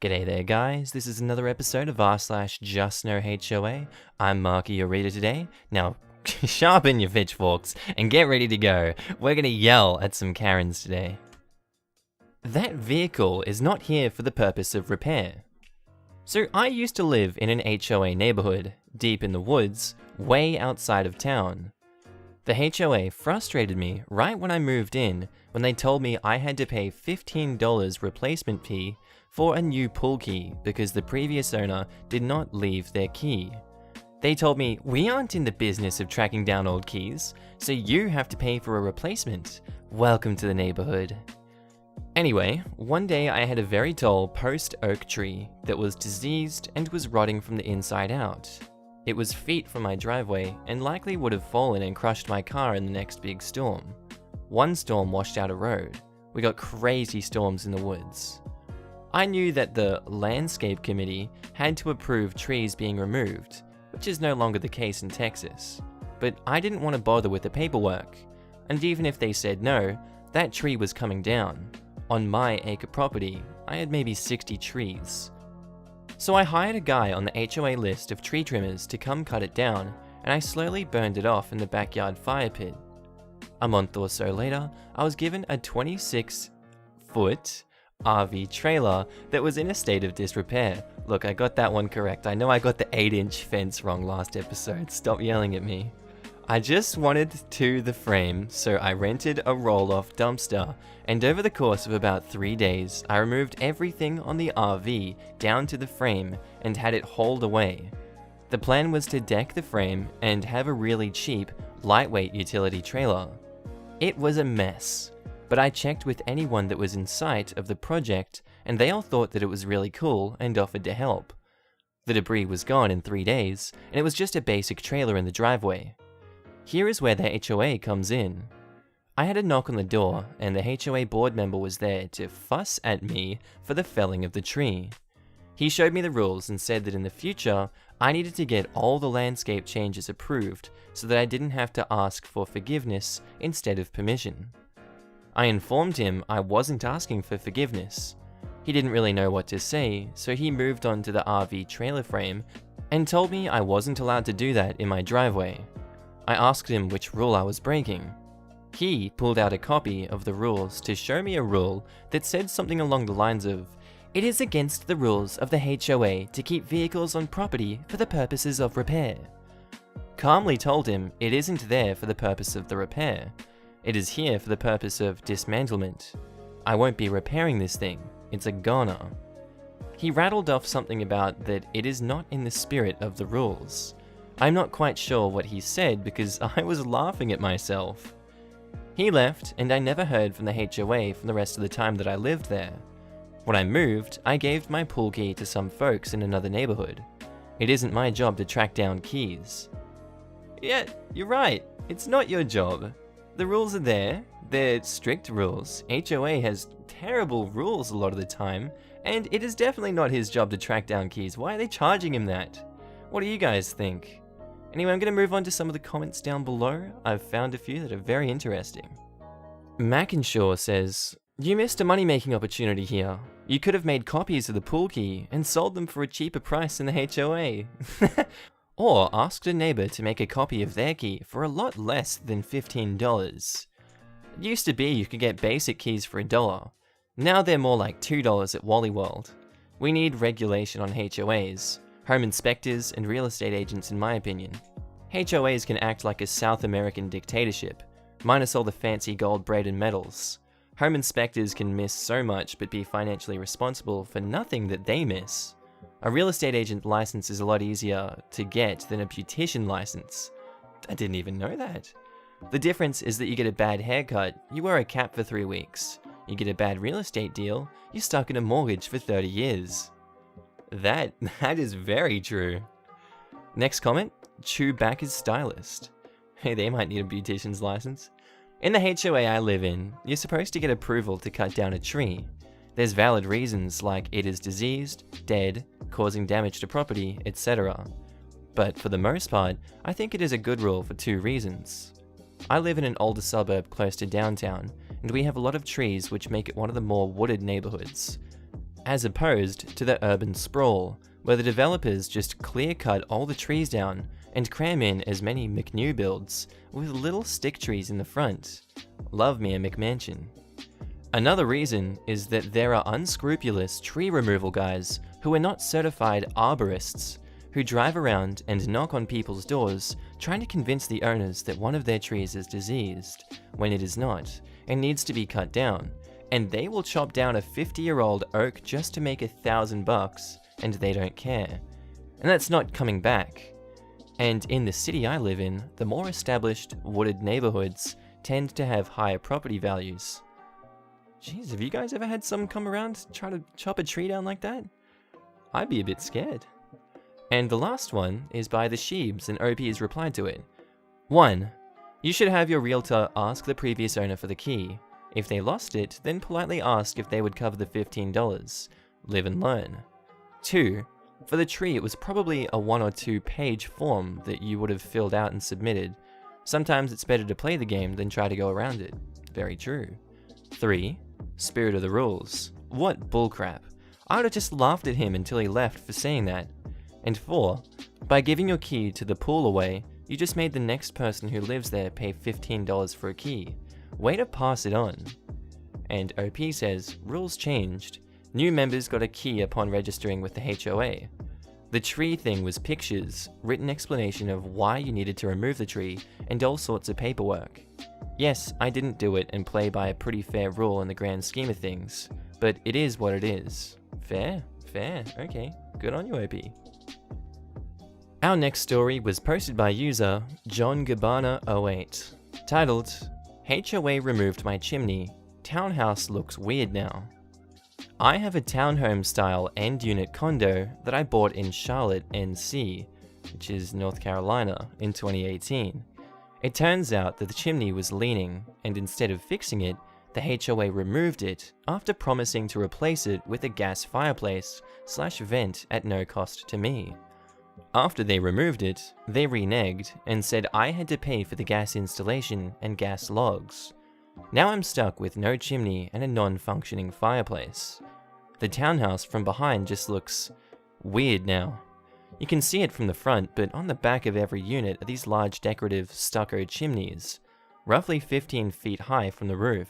G'day there guys, this is another episode of r/JustnoHOA. I'm Markee, your reader today. Now, sharpen your pitchforks and get ready to go. We're gonna yell at some Karens today. That vehicle is not here for the purpose of repair. So I used to live in an HOA neighborhood, deep in the woods, way outside of town. The HOA frustrated me right when I moved in when they told me I had to pay $15 replacement fee for a new pool key because the previous owner did not leave their key. They told me, "We aren't in the business of tracking down old keys, so you have to pay for a replacement. Welcome to the neighborhood." Anyway, one day I had a very tall post oak tree that was diseased and was rotting from the inside out. It was feet from my driveway and likely would have fallen and crushed my car in the next big storm. One storm washed out a road. We got crazy storms in the woods. I knew that the landscape committee had to approve trees being removed, which is no longer the case in Texas, but I didn't want to bother with the paperwork, and even if they said no, that tree was coming down. On my acre property, I had maybe 60 trees. So I hired a guy on the HOA list of tree trimmers to come cut it down, and I slowly burned it off in the backyard fire pit. A month or so later, I was given a 26-foot RV trailer that was in a state of disrepair. Look, I got that one correct. I know I got the 8-inch fence wrong last episode. Stop yelling at me. I just wanted the frame, so I rented a roll-off dumpster, and over the course of about 3 days, I removed everything on the RV down to the frame and had it hauled away. The plan was to deck the frame and have a really cheap, lightweight utility trailer. It was a mess, but I checked with anyone that was in sight of the project, and they all thought that it was really cool and offered to help. The debris was gone in 3 days, and it was just a basic trailer in the driveway. Here is where the HOA comes in. I had a knock on the door, and the HOA board member was there to fuss at me for the felling of the tree. He showed me the rules and said that in the future, I needed to get all the landscape changes approved so that I didn't have to ask for forgiveness instead of permission. I informed him I wasn't asking for forgiveness. He didn't really know what to say, so he moved on to the RV trailer frame and told me I wasn't allowed to do that in my driveway. I asked him which rule I was breaking. He pulled out a copy of the rules to show me a rule that said something along the lines of, "It is against the rules of the HOA to keep vehicles on property for the purposes of repair." Calmly told him it isn't there for the purpose of the repair. It is here for the purpose of dismantlement. I won't be repairing this thing. It's a goner. He rattled off something about that it is not in the spirit of the rules. I'm not quite sure what he said because I was laughing at myself. He left, and I never heard from the HOA for the rest of the time that I lived there. When I moved, I gave my pool key to some folks in another neighborhood. It isn't my job to track down keys. Yeah, you're right. It's not your job. The rules are there. They're strict rules. HOA has terrible rules a lot of the time, and it is definitely not his job to track down keys. Why are they charging him that? What do you guys think? Anyway, I'm going to move on to some of the comments down below. I've found a few that are very interesting. Mackenshaw says, "You missed a money-making opportunity here. You could have made copies of the pool key and sold them for a cheaper price in the HOA. Or asked a neighbor to make a copy of their key for a lot less than $15. It used to be you could get basic keys for $1. Now they're more like $2 at Wally World. We need regulation on HOAs. Home inspectors and real estate agents in my opinion. HOAs can act like a South American dictatorship, minus all the fancy gold braided medals. Home inspectors can miss so much but be financially responsible for nothing that they miss. A real estate agent license is a lot easier to get than a beautician license. I didn't even know that. The difference is that you get a bad haircut, you wear a cap for 3 weeks. You get a bad real estate deal, you're stuck in a mortgage for 30 years. That is very true. Next comment, Chewbacca's stylist. Hey, they might need a beautician's license. In the HOA I live in, you're supposed to get approval to cut down a tree. There's valid reasons like it is diseased, dead, causing damage to property, etc. But for the most part, I think it is a good rule for 2 reasons. I live in an older suburb close to downtown, and we have a lot of trees which make it one of the more wooded neighborhoods. as opposed to the urban sprawl, where the developers just clear-cut all the trees down and cram in as many McNew builds with little stick trees in the front. Love me a McMansion. Another reason is that there are unscrupulous tree removal guys who are not certified arborists, who drive around and knock on people's doors trying to convince the owners that one of their trees is diseased, when it is not, and needs to be cut down, and they will chop down a 50-year-old oak just to make $1,000, and they don't care. And that's not coming back. And in the city I live in, the more established, wooded neighborhoods tend to have higher property values. Jeez, have you guys ever had someone come around try to chop a tree down like that? I'd be a bit scared. And the last one is by the Sheebs, and OP has replied to it. 1. You should have your realtor ask the previous owner for the key. If they lost it, then politely ask if they would cover the $15. Live and learn. 2. For the tree, it was probably a 1 or 2 page form that you would have filled out and submitted. Sometimes it's better to play the game than try to go around it. Very true. 3. Spirit of the rules. What bullcrap. I would have just laughed at him until he left for saying that. And 4. By giving your key to the pool away, you just made the next person who lives there pay $15 for a key. Way to pass it on. And OP says, rules changed. New members got a key upon registering with the HOA. The tree thing was pictures, written explanation of why you needed to remove the tree, and all sorts of paperwork. Yes, I didn't do it and play by a pretty fair rule in the grand scheme of things, but it is what it is. Fair? Fair. Okay. Good on you, OP. Our next story was posted by user JohnGabana08, titled, HOA Removed My Chimney. Townhouse looks weird now. I have a townhome-style end-unit condo that I bought in Charlotte, NC, which is North Carolina, in 2018. It turns out that the chimney was leaning, and instead of fixing it, the HOA removed it after promising to replace it with a gas fireplace/vent at no cost to me. After they removed it, they reneged and said I had to pay for the gas installation and gas logs. Now I'm stuck with no chimney and a non-functioning fireplace. The townhouse from behind just looks weird now. You can see it from the front, but on the back of every unit are these large decorative stucco chimneys, roughly 15 feet high from the roof,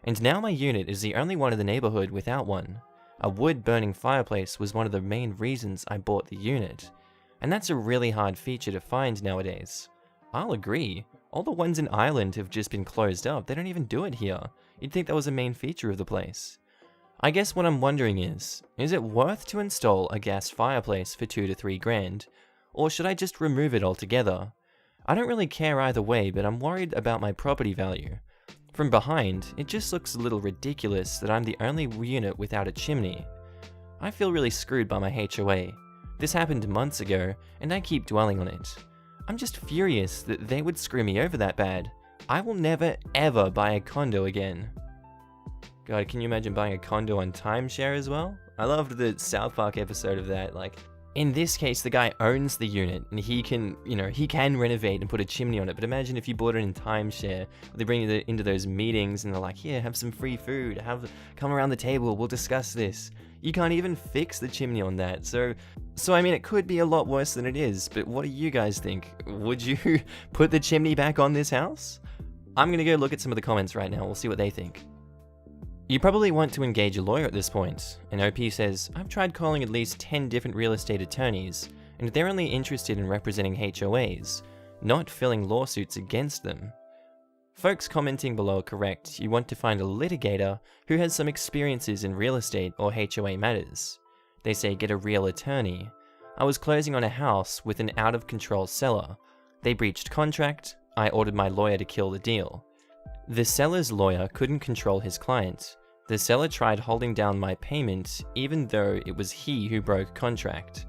and now my unit is the only one in the neighborhood without one. A wood-burning fireplace was one of the main reasons I bought the unit, and that's a really hard feature to find nowadays. I'll agree, all the ones in Ireland have just been closed up, they don't even do it here. You'd think that was a main feature of the place. I guess what I'm wondering is it worth to install a gas fireplace for $2 to $3 grand, or should I just remove it altogether? I don't really care either way, but I'm worried about my property value. From behind, it just looks a little ridiculous that I'm the only unit without a chimney. I feel really screwed by my HOA. This happened months ago, and I keep dwelling on it. I'm just furious that they would screw me over that bad. I will never ever buy a condo again. God, can you imagine buying a condo on timeshare as well? I loved the South Park episode of that. Like, in this case, the guy owns the unit and he can, he can renovate and put a chimney on it. But imagine if you bought it in timeshare. They bring you into those meetings and they're like, here, have some free food. Come around the table. We'll discuss this. You can't even fix the chimney on that. So I mean, it could be a lot worse than it is. But what do you guys think? Would you put the chimney back on this house? I'm going to go look at some of the comments right now. We'll see what they think. You probably want to engage a lawyer at this point, and OP says, I've tried calling at least 10 different real estate attorneys, and they're only interested in representing HOAs, not filling lawsuits against them. Folks commenting below are correct. You want to find a litigator who has some experiences in real estate or HOA matters. They say get a real attorney. I was closing on a house with an out-of-control seller. They breached contract. I ordered my lawyer to kill the deal. The seller's lawyer couldn't control his client. The seller tried holding down my payment even though it was he who broke contract.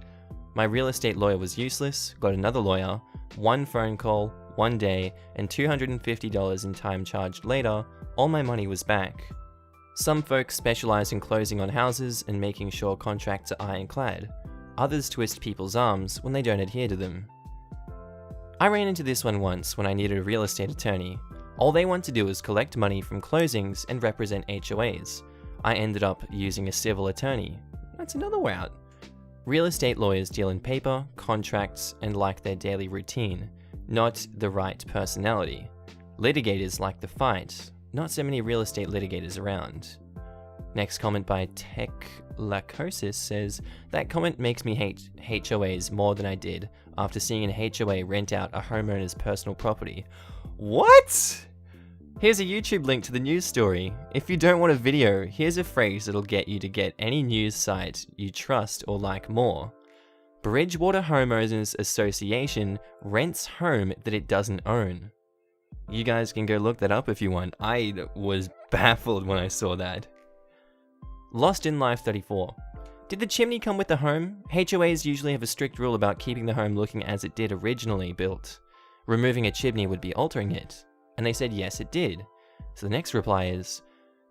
My real estate lawyer was useless, got another lawyer, one phone call, one day, and $250 in time charged later, all my money was back. Some folks specialize in closing on houses and making sure contracts are ironclad. Others twist people's arms when they don't adhere to them. I ran into this one once when I needed a real estate attorney. All they want to do is collect money from closings and represent HOAs. I ended up using a civil attorney. That's another way out. Real estate lawyers deal in paper, contracts, and like their daily routine, not the right personality. Litigators like the fight, not so many real estate litigators around. Next comment by Tech Lacosis says, that comment makes me hate HOAs more than I did after seeing an HOA rent out a homeowner's personal property. What? Here's a YouTube link to the news story. If you don't want a video, here's a phrase that'll get you to get any news site you trust or like more. Bridgewater Homeowners Association rents home that it doesn't own. You guys can go look that up if you want. I was baffled when I saw that. Lost in Life 34. Did the chimney come with the home? HOAs usually have a strict rule about keeping the home looking as it did originally built. Removing a chimney would be altering it. And they said yes, it did. So the next reply is,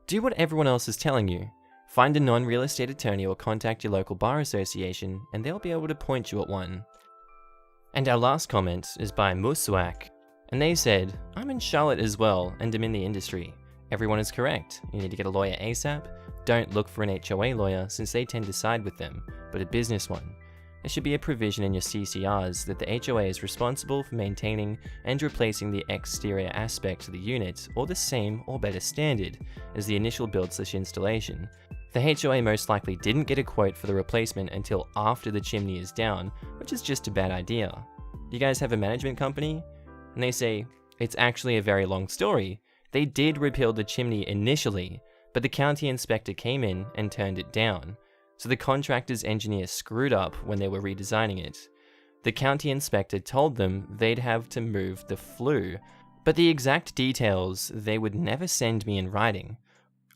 do what everyone else is telling you. Find a non-real estate attorney or contact your local bar association and they'll be able to point you at one. And our last comment is by Muswak. And they said, I'm in Charlotte as well and am in the industry. Everyone is correct. You need to get a lawyer ASAP. Don't look for an HOA lawyer since they tend to side with them, but a business one. There should be a provision in your CCRs that the HOA is responsible for maintaining and replacing the exterior aspect of the unit or the same or better standard as the initial build/installation. The HOA most likely didn't get a quote for the replacement until after the chimney is down, which is just a bad idea. You guys have a management company? And they say, it's actually a very long story. They did rebuild the chimney initially, but the county inspector came in and turned it down. So the contractor's engineer screwed up when they were redesigning it. The county inspector told them they'd have to move the flue, but the exact details they would never send me in writing.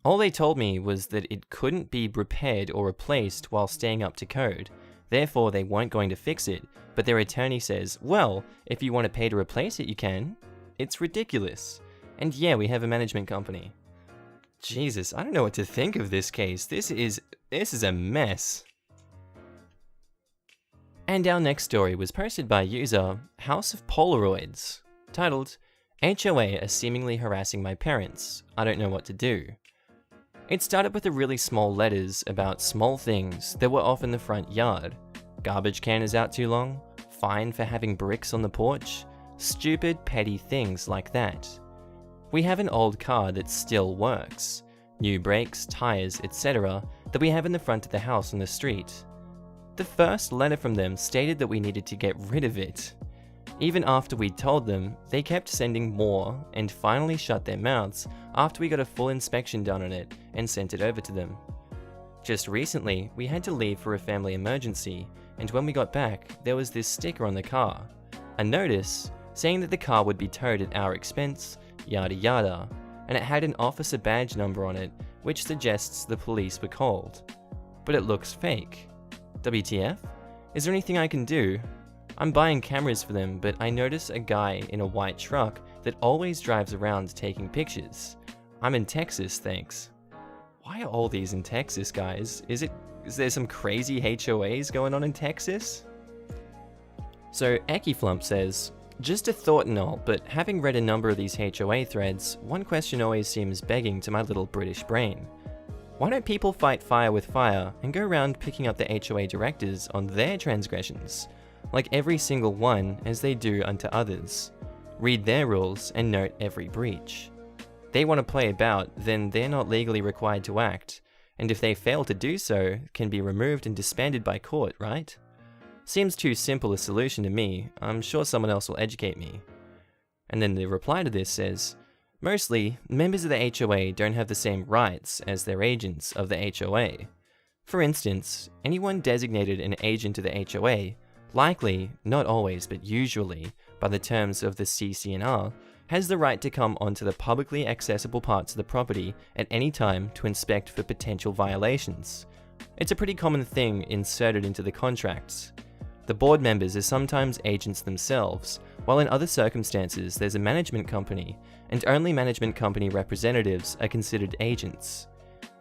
All they told me was that it couldn't be repaired or replaced while staying up to code. Therefore, they weren't going to fix it, but their attorney says, well, if you want to pay to replace it, you can. It's ridiculous. And yeah, we have a management company. Jesus, I don't know what to think of this case. This is a mess. And our next story was posted by user House of Polaroids, titled, HOA are seemingly harassing my parents. I don't know what to do. It started with the really small letters about small things that were off in the front yard. Garbage can is out too long, fine for having bricks on the porch, stupid petty things like that. We have an old car that still works, new brakes, tires, etc. that we have in the front of the house on the street. The first letter from them stated that we needed to get rid of it. Even after we told them, they kept sending more and finally shut their mouths after we got a full inspection done on it and sent it over to them. Just recently, we had to leave for a family emergency, and when we got back, there was this sticker on the car, a notice saying that the car would be towed at our expense, yada yada, and it had an officer badge number on it which suggests the police were called. But it looks fake. WTF? Is there anything I can do? I'm buying cameras for them, but I notice a guy in a white truck that always drives around taking pictures. I'm in Texas, thanks. Why are all these in Texas, guys? Is there some crazy HOAs going on in Texas? So Ekiflump says, just a thought and all, but having read a number of these HOA threads, one question always seems begging to my little British brain. Why don't people fight fire with fire and go around picking up the HOA directors on their transgressions, like every single one as they do unto others? Read their rules and note every breach. They want to play about, then they're not legally required to act, and if they fail to do so, can be removed and disbanded by court, right? Seems too simple a solution to me. I'm sure someone else will educate me. And then the reply to this says, mostly, members of the HOA don't have the same rights as their agents of the HOA. For instance, anyone designated an agent of the HOA, likely, not always but usually, by the terms of the CC&R, has the right to come onto the publicly accessible parts of the property at any time to inspect for potential violations. It's a pretty common thing inserted into the contracts. The board members are sometimes agents themselves, while in other circumstances there's a management company, and only management company representatives are considered agents.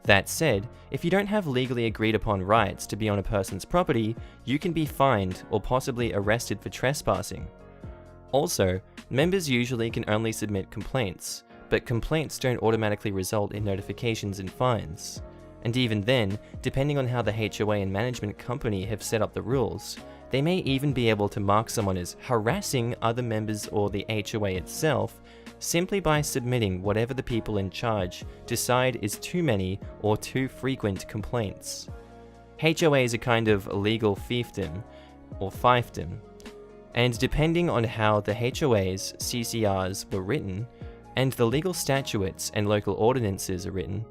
That said, if you don't have legally agreed upon rights to be on a person's property, you can be fined or possibly arrested for trespassing. Also, members usually can only submit complaints, but complaints don't automatically result in notifications and fines. And even then, depending on how the HOA and management company have set up the rules, they may even be able to mark someone as harassing other members or the HOA itself simply by submitting whatever the people in charge decide is too many or too frequent complaints. HOAs are kind of legal fiefdom or fiefdom, and depending on how the HOAs, CCRs were written, and the legal statutes and local ordinances are written,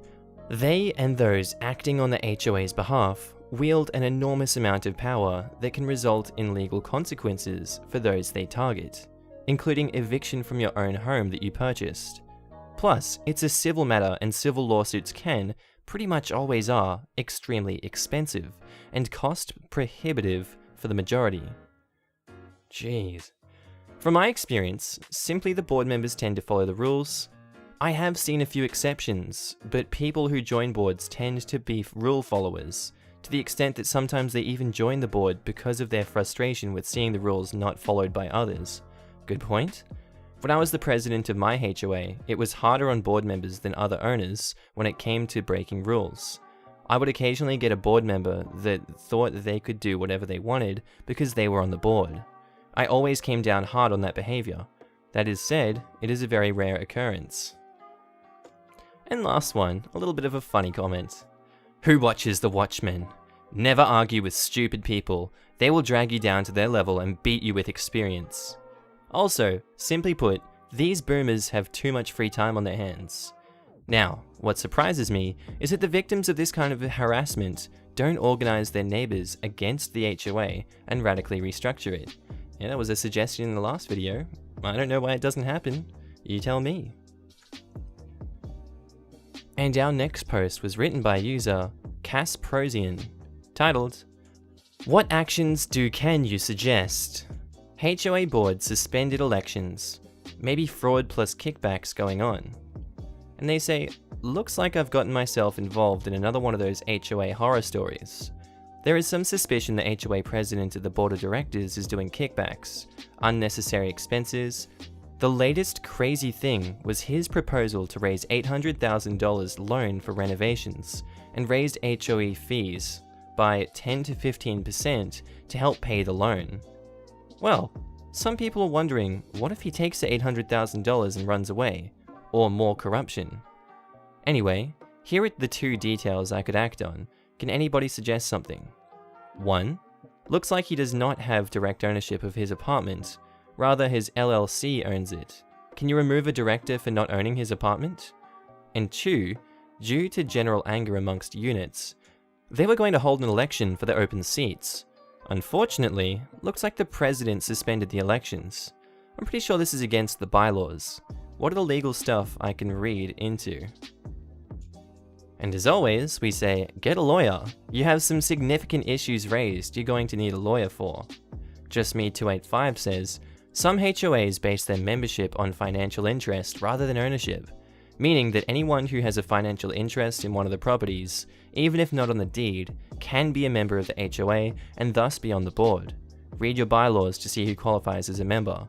they and those acting on the HOA's behalf wield an enormous amount of power that can result in legal consequences for those they target, including eviction from your own home that you purchased. Plus, it's a civil matter and civil lawsuits can, pretty much always are, extremely expensive and cost prohibitive for the majority. Jeez. From my experience, simply the board members tend to follow the rules. I have seen a few exceptions, but people who join boards tend to be rule followers, to the extent that sometimes they even join the board because of their frustration with seeing the rules not followed by others. Good point. When I was the president of my HOA, it was harder on board members than other owners when it came to breaking rules. I would occasionally get a board member that thought that they could do whatever they wanted because they were on the board. I always came down hard on that behavior. That is said, it is a very rare occurrence. And last one, a little bit of a funny comment. Who watches the Watchmen? Never argue with stupid people. They will drag you down to their level and beat you with experience. Also, simply put, these boomers have too much free time on their hands. Now, what surprises me is that the victims of this kind of harassment don't organize their neighbors against the HOA and radically restructure it. Yeah, that was a suggestion in the last video. I don't know why it doesn't happen. You tell me. And our next post was written by user Casprosian, titled, "What actions can you suggest? HOA board suspended elections. Maybe fraud plus kickbacks going on." And they say, "Looks like I've gotten myself involved in another one of those HOA horror stories. There is some suspicion the HOA president of the board of directors is doing kickbacks, unnecessary expenses. The latest crazy thing was his proposal to raise $800,000 loan for renovations and raised HOA fees by 10 to 15% to help pay the loan. Well, some people are wondering, what if he takes the $800,000 and runs away? Or more corruption? Anyway, here are the two details I could act on. Can anybody suggest something? 1. Looks like he does not have direct ownership of his apartment. Rather, his LLC owns it. Can you remove a director for not owning his apartment? And 2. Due to general anger amongst units, they were going to hold an election for the open seats. Unfortunately, looks like the president suspended the elections. I'm pretty sure this is against the bylaws. What are the legal stuff I can read into?" And as always, we say, get a lawyer. You have some significant issues raised you're going to need a lawyer for. JustMe285 says, "Some HOAs base their membership on financial interest rather than ownership, meaning that anyone who has a financial interest in one of the properties, even if not on the deed, can be a member of the HOA and thus be on the board. Read your bylaws to see who qualifies as a member.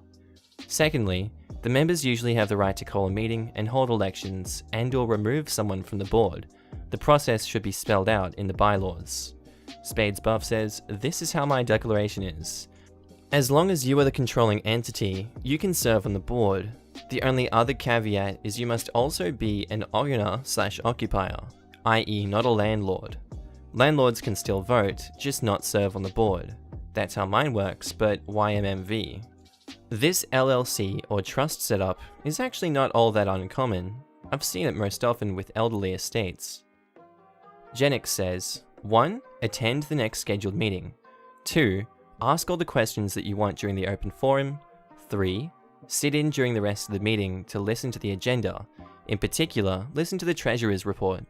Secondly, the members usually have the right to call a meeting and hold elections and/or remove someone from the board. The process should be spelled out in the bylaws." Spades Buff says, "This is how my declaration is. As long as you are the controlling entity, you can serve on the board. The only other caveat is you must also be an owner/occupier, i.e. not a landlord. Landlords can still vote, just not serve on the board. That's how mine works, but YMMV. This LLC or trust setup is actually not all that uncommon. I've seen it most often with elderly estates." Genix says, 1. Attend the next scheduled meeting. 2. Ask all the questions that you want during the open forum. 3. Sit in during the rest of the meeting to listen to the agenda. In particular, listen to the treasurer's report.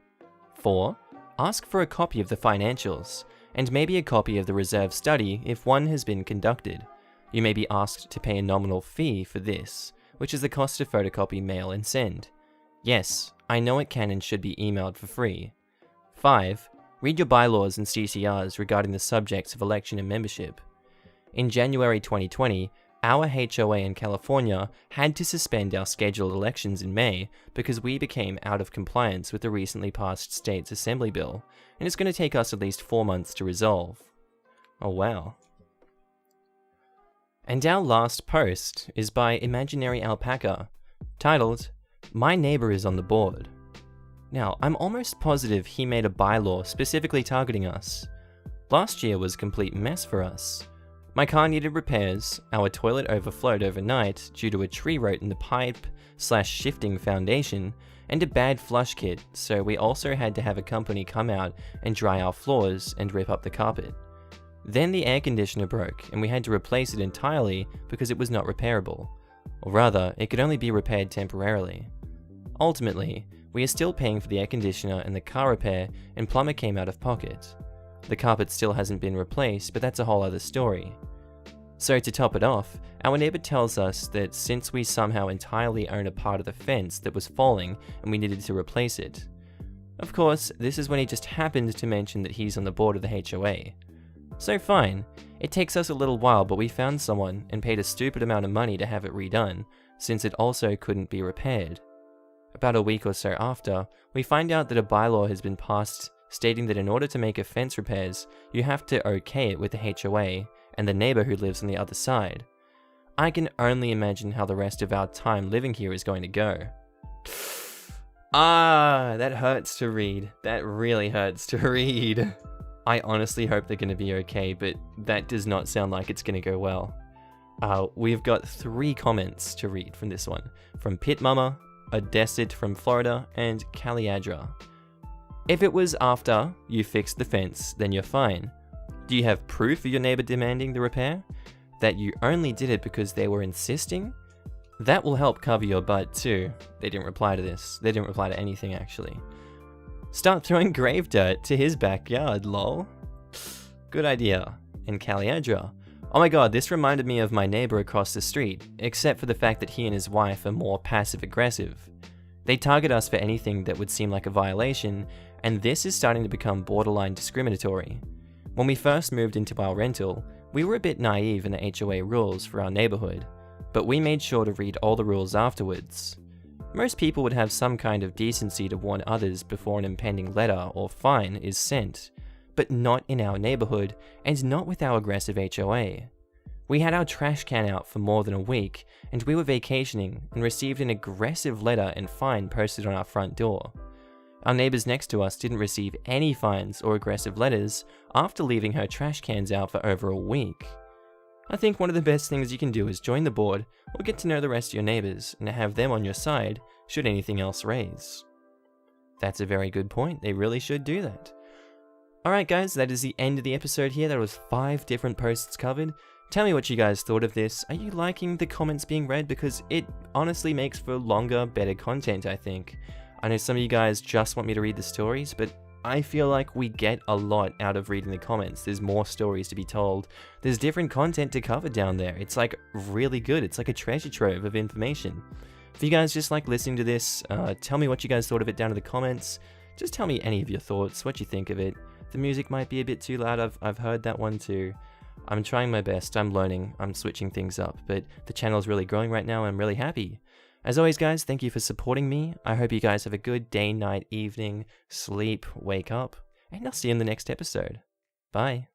4. Ask for a copy of the financials, and maybe a copy of the reserve study if one has been conducted. You may be asked to pay a nominal fee for this, which is the cost to photocopy, mail, and send. Yes, I know it can and should be emailed for free. 5. Read your bylaws and CCRs regarding the subjects of election and membership. In January 2020, Our HOA in California had to suspend our scheduled elections in May because we became out of compliance with the recently passed state's assembly bill, and it's going to take us at least 4 months to resolve. Oh wow. And our last post is by Imaginary Alpaca, titled, "My Neighbor is on the Board." Now, I'm almost positive he made a bylaw specifically targeting us. Last year was a complete mess for us. My car needed repairs, our toilet overflowed overnight due to a tree root in the pipe/shifting foundation, and a bad flush kit, so we also had to have a company come out and dry our floors and rip up the carpet. Then the air conditioner broke, and we had to replace it entirely because it was not repairable. Or rather, it could only be repaired temporarily. Ultimately, we are still paying for the air conditioner and the car repair, and plumber came out of pocket. The carpet still hasn't been replaced, but that's a whole other story. So to top it off, our neighbor tells us that since we somehow entirely own a part of the fence that was falling and we needed to replace it. Of course, this is when he just happened to mention that he's on the board of the HOA. So fine, it takes us a little while, but we found someone and paid a stupid amount of money to have it redone, since it also couldn't be repaired. About a week or so after, we find out that a bylaw has been passed stating that in order to make a fence repairs, you have to okay it with the HOA and the neighbor who lives on the other side. I can only imagine how the rest of our time living here is going to go. That hurts to read. That really hurts to read. I honestly hope they're going to be okay, but that does not sound like it's going to go well. We've got 3 comments to read from this one, from Pit Mama, Odessit from Florida, and Caliadra. If it was after you fixed the fence, then you're fine. Do you have proof of your neighbor demanding the repair? That you only did it because they were insisting? That will help cover your butt too. They didn't reply to this. They didn't reply to anything actually. Start throwing grave dirt to his backyard, lol. Good idea. And Caliadra. Oh my god, this reminded me of my neighbor across the street, except for the fact that he and his wife are more passive-aggressive. They target us for anything that would seem like a violation, and this is starting to become borderline discriminatory. When we first moved into our rental, we were a bit naive in the HOA rules for our neighborhood, but we made sure to read all the rules afterwards. Most people would have some kind of decency to warn others before an impending letter or fine is sent, but not in our neighborhood and not with our aggressive HOA. We had our trash can out for more than a week, and we were vacationing and received an aggressive letter and fine posted on our front door. Our neighbors next to us didn't receive any fines or aggressive letters after leaving her trash cans out for over a week. I think one of the best things you can do is join the board or get to know the rest of your neighbors and have them on your side should anything else raise. That's a very good point. They really should do that. Alright guys, that is the end of the episode here. That was 5 different posts covered. Tell me what you guys thought of this. Are you liking the comments being read? Because it honestly makes for longer, better content, I think. I know some of you guys just want me to read the stories, but I feel like we get a lot out of reading the comments. There's more stories to be told. There's different content to cover down there. It's like really good. It's like a treasure trove of information. If you guys just like listening to this, tell me what you guys thought of it down in the comments. Just tell me any of your thoughts, what you think of it. The music might be a bit too loud. I've heard that one too. I'm trying my best. I'm learning. I'm switching things up, but the channel's really growing right now. I'm really happy. As always, guys, thank you for supporting me. I hope you guys have a good day, night, evening, sleep, wake up, and I'll see you in the next episode. Bye.